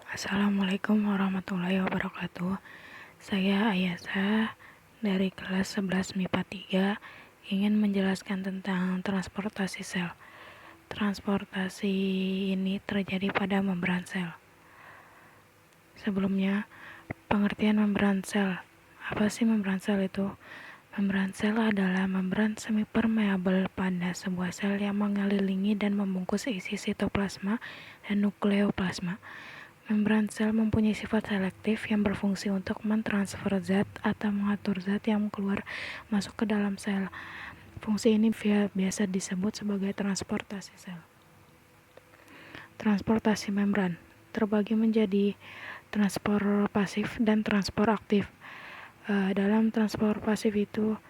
Assalamualaikum warahmatullahi wabarakatuh. Saya Ayasa dari kelas 11 MIPA 3 ingin menjelaskan tentang transportasi sel. Transportasi ini terjadi pada membran sel. Sebelumnya, pengertian membran sel. Apa sih membran sel itu? Membran sel adalah membran semi permeabel pada sebuah sel yang mengelilingi dan membungkus isi sitoplasma dan nukleoplasma. Membran sel mempunyai sifat selektif yang berfungsi untuk mentransfer zat atau mengatur zat yang keluar masuk ke dalam sel. Fungsi ini biasa disebut sebagai transportasi sel. Transportasi membran terbagi menjadi transport pasif dan transport aktif. Dalam transport pasif itu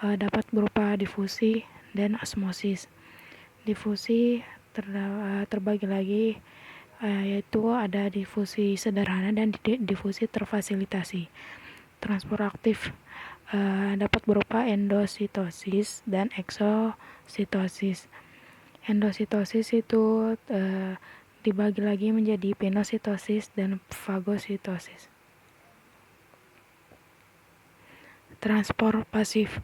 dapat berupa difusi dan osmosis. Difusi terbagi lagi, yaitu ada difusi sederhana dan difusi terfasilitasi. Transport aktif dapat berupa endositosis dan eksositosis. Endositosis itu dibagi lagi menjadi pinositosis dan fagositosis. Transport pasif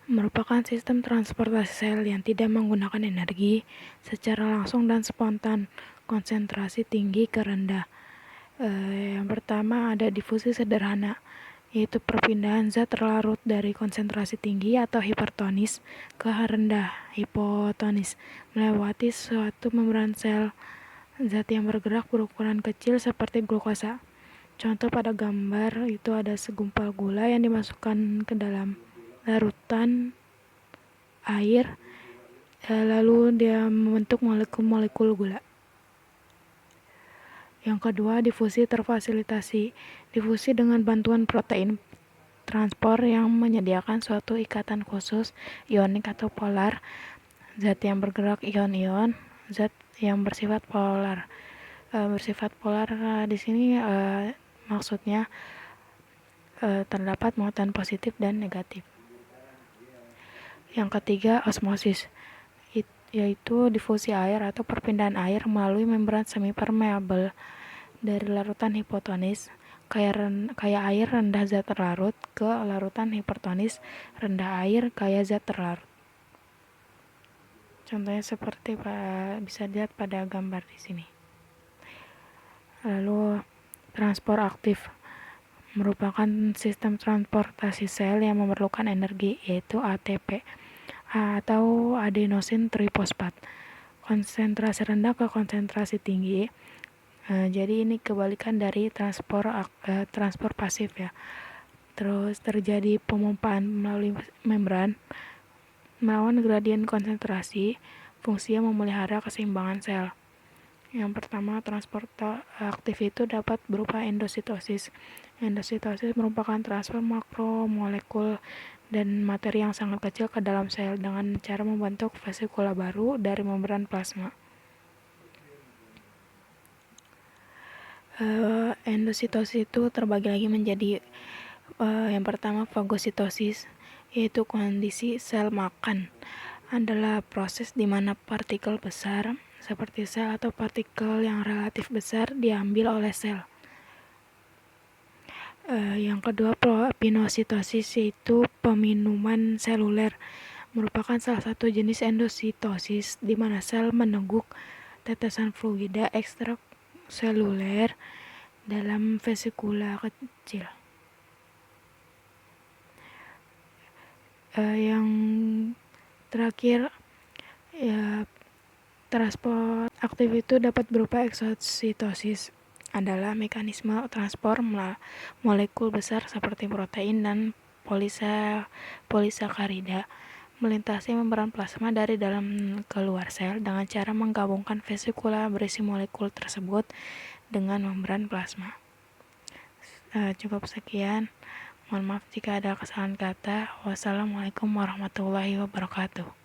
merupakan sistem transportasi sel yang tidak menggunakan energi secara langsung dan spontan, konsentrasi tinggi ke rendah. Yang pertama ada difusi sederhana, yaitu perpindahan zat terlarut dari konsentrasi tinggi atau hipertonis ke rendah, hipotonis, melewati suatu membran sel. Zat yang bergerak berukuran kecil seperti glukosa. Contoh pada gambar itu ada segumpal gula yang dimasukkan ke dalam larutan air, lalu dia membentuk molekul-molekul gula. Yang kedua, difusi terfasilitasi. Difusi dengan bantuan protein transport yang menyediakan suatu ikatan khusus, ionik atau polar, zat yang bergerak ion-ion, zat yang bersifat polar. Di sini maksudnya terdapat muatan positif dan negatif. Yang ketiga, osmosis, yaitu difusi air atau perpindahan air melalui membran semi permeabel dari larutan hipotonis kaya air rendah zat terlarut ke larutan hipertonis rendah air kaya zat terlarut. Contohnya seperti bisa dilihat pada gambar di sini. Lalu transport aktif merupakan sistem transportasi sel yang memerlukan energi, yaitu ATP atau adenosin trifosfat, konsentrasi rendah ke konsentrasi tinggi. Jadi ini kebalikan dari transport pasif ya. Terus terjadi pemompaan melalui membran melawan gradien konsentrasi, fungsinya memelihara keseimbangan sel. Yang pertama, transport aktif itu dapat berupa endositosis. Endositosis merupakan transfer makromolekul dan materi yang sangat kecil ke dalam sel dengan cara membentuk vesikula baru dari membran plasma. Endositosis itu terbagi lagi menjadi yang pertama fagositosis, yaitu kondisi sel makan. Adalah proses di mana partikel besar seperti sel atau partikel yang relatif besar diambil oleh sel. Yang kedua, pinositosis, yaitu peminuman seluler, merupakan salah satu jenis endositosis di mana sel meneguk tetesan fluida ekstraseluler dalam vesikula kecil. Yang terakhir, transport aktif itu dapat berupa eksositosis, adalah mekanisme transport molekul besar seperti protein dan polisakarida melintasi membran plasma dari dalam keluar sel dengan cara menggabungkan vesikula berisi molekul tersebut dengan membran plasma. Cukup sekian. Mohon maaf jika ada kesalahan kata. Wassalamualaikum warahmatullahi wabarakatuh.